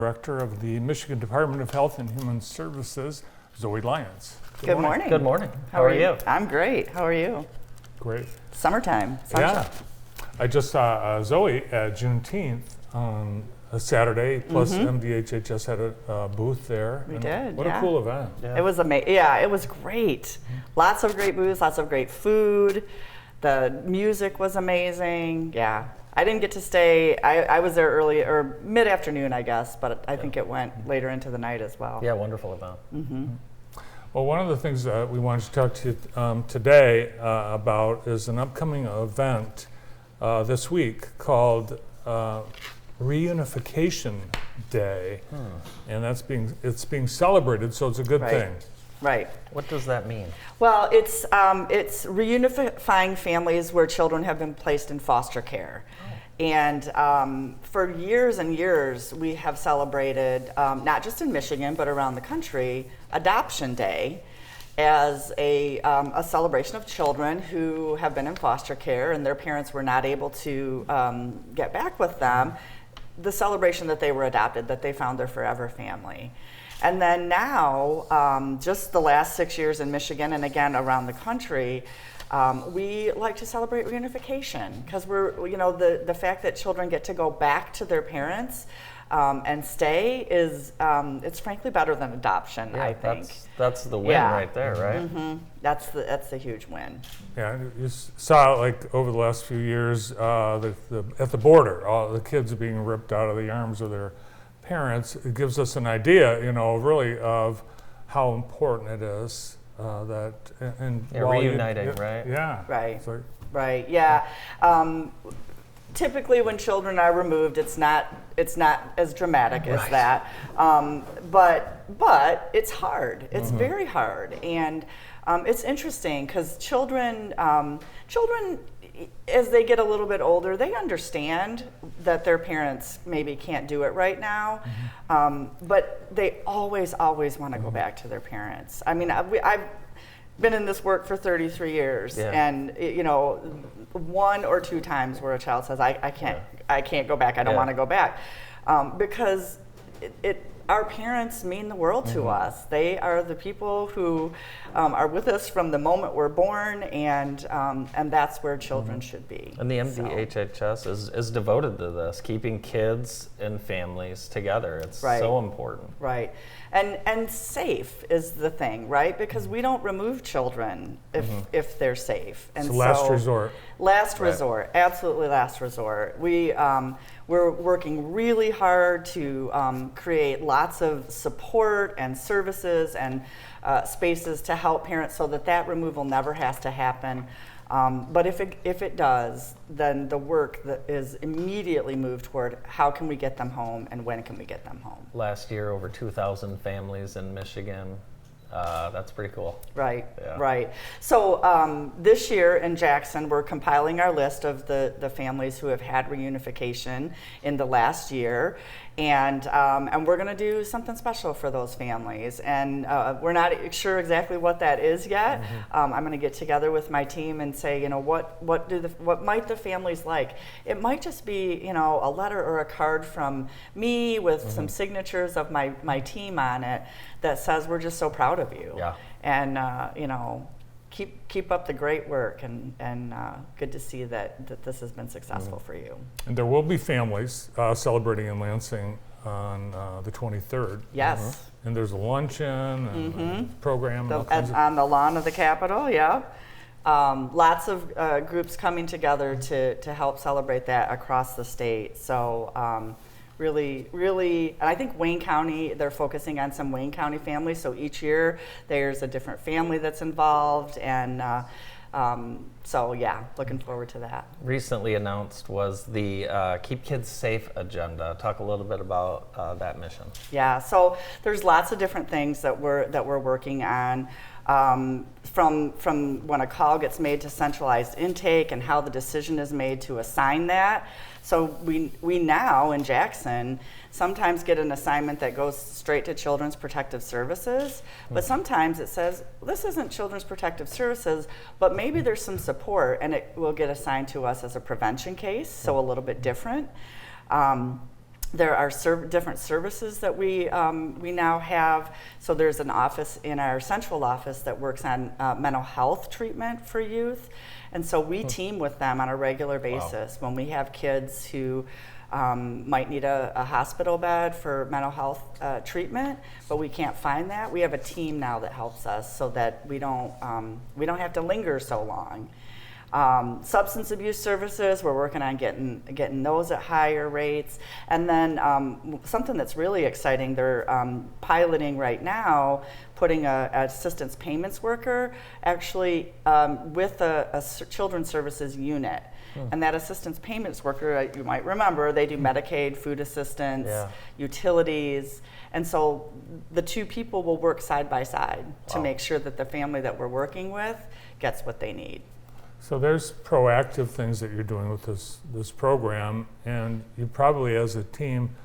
Director of the Michigan Department of Health and Human Services, Zoe Lyons. Good morning. Good morning. How are you? I'm great. How are you? Great. Summertime. Yeah. I just saw Zoe at Juneteenth on a Saturday, plus MDHHS had a booth there. We did, What a cool event. Yeah. It was amazing. Yeah, it was great. Lots of great booths, lots of great food. The music was amazing. Yeah. I didn't get to stay. I was there early or mid-afternoon, I guess, but I think it went later into the night as well. Yeah, wonderful event. Well, one of the things that we wanted to talk to you today about is an upcoming event this week called Reunification Day, and it's being celebrated, so it's a good thing. Right. What does that mean? Well, it's reunifying families where children have been placed in foster care. And for years and years, we have celebrated, not just in Michigan, but around the country, Adoption Day as a celebration of children who have been in foster care and their parents were not able to get back with them, the celebration that they were adopted, that they found their forever family. And then now, just the last 6 years in Michigan and again around the country, we like to celebrate reunification because the fact that children get to go back to their parents and stay is it's frankly better than adoption. I think that's the win right there, right? Mm-hmm. That's the huge win. Yeah, you saw like over the last few years at the border, all the kids being ripped out of the arms of their parents. It gives us an idea, really, of how important it is that reuniting, right? Yeah. Right. Right. Yeah. Typically, when children are removed, it's not as dramatic as that. But it's hard. It's very hard, and it's interesting because children, as they get a little bit older, they understand that their parents maybe can't do it right now, but they always want to go back to their parents. I mean, I've been in this work for 33 years, and one or two times where a child says, "I can't go back. I don't want to go back," because our parents mean the world to us. They are the people who are with us from the moment we're born, and that's where children should be. And the MDHHS is devoted to this, keeping kids and families together. It's so important. Right. And safe is the thing, right? Because we don't remove children if they're safe. And so last resort. Last resort, absolutely last resort. We're working really hard to create lots of support and services and spaces to help parents so that removal never has to happen. But if it does, then the work that is immediately moved toward how can we get them home and when can we get them home. Last year, over 2,000 families in Michigan. That's pretty cool. Right, right. So this year in Jackson, we're compiling our list of the families who have had reunification in the last year, and we're going to do something special for those families. And we're not sure exactly what that is yet. I'm going to get together with my team and say, what might the families like? It might just be, a letter or a card from me with some signatures of my team on it that says we're just so proud of you. Yeah. And keep up the great work, and good to see that this has been successful for you. And there will be families celebrating in Lansing on the 23rd. Yes. And there's a luncheon and program. On the lawn of the Capitol, yeah. Lots of groups coming together to help celebrate that across the state. So really, and I think Wayne County, they're focusing on some Wayne County families. So each year there's a different family that's involved, and so yeah, looking forward to that. Recently announced was the Keep Kids Safe agenda. Talk a little bit about that mission. Yeah, so there's lots of different things that we're working on. From when a call gets made to centralized intake and how the decision is made to assign that. So we now in Jackson sometimes get an assignment that goes straight to Children's Protective Services, but sometimes it says, this isn't Children's Protective Services, but maybe there's some support, and it will get assigned to us as a prevention case, so a little bit different. There are different services that we now have. So there's an office in our central office that works on mental health treatment for youth. And so we team with them on a regular basis. When we have kids who might need a hospital bed for mental health treatment, but we can't find that. We have a team now that helps us so that we don't have to linger so long. Substance abuse services, we're working on getting those at higher rates. And then something that's really exciting, they're piloting right now, putting a assistance payments worker actually with a children's services unit. And that assistance payments worker, you might remember, they do Medicaid, food assistance, utilities. And so the two people will work side by side to make sure that the family that we're working with gets what they need. So there's proactive things that you're doing with this program, and you probably as a team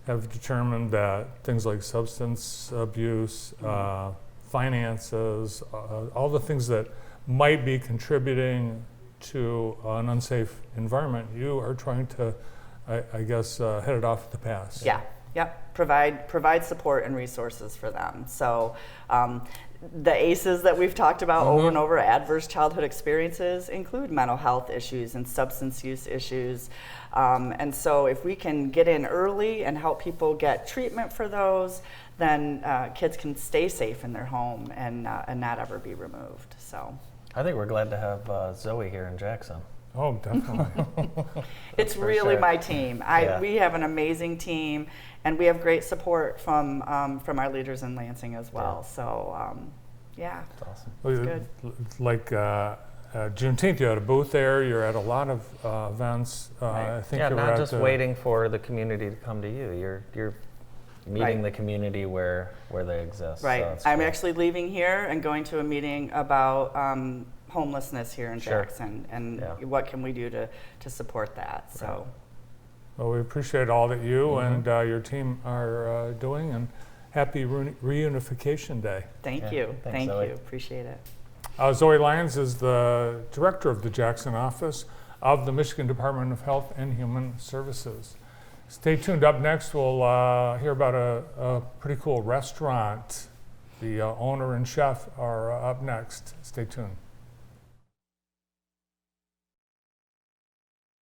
have determined that things like substance abuse, finances, all the things that might be contributing to an unsafe environment, you are trying to, I guess, head it off at the pass. Yeah, yep. Provide support and resources for them. So the ACEs that we've talked about over and over, adverse childhood experiences, include mental health issues and substance use issues. And so if we can get in early and help people get treatment for those, then kids can stay safe in their home and not ever be removed. So I think we're glad to have Zoe here in Jackson. Oh, definitely. It's really my team. We have an amazing team, and we have great support from our leaders in Lansing as well. So, yeah, That's awesome. It's good. Like Juneteenth, you had a booth there. You're at a lot of events. I think you were not at just waiting for the community to come to you. You're meeting the community where they exist. Right. So I'm cool. actually leaving here and going to a meeting about homelessness here in Jackson, and what can we do to support that. So, well, we appreciate all that you and your team are doing, and happy Reunification Day. Thank you. Thanks, Thank Zoe. you. Appreciate it. Zoe Lyons is the director of the Jackson office of the Michigan Department of Health and Human Services. Stay tuned. Up next, we'll hear about a pretty cool restaurant. The owner and chef are up next. Stay tuned.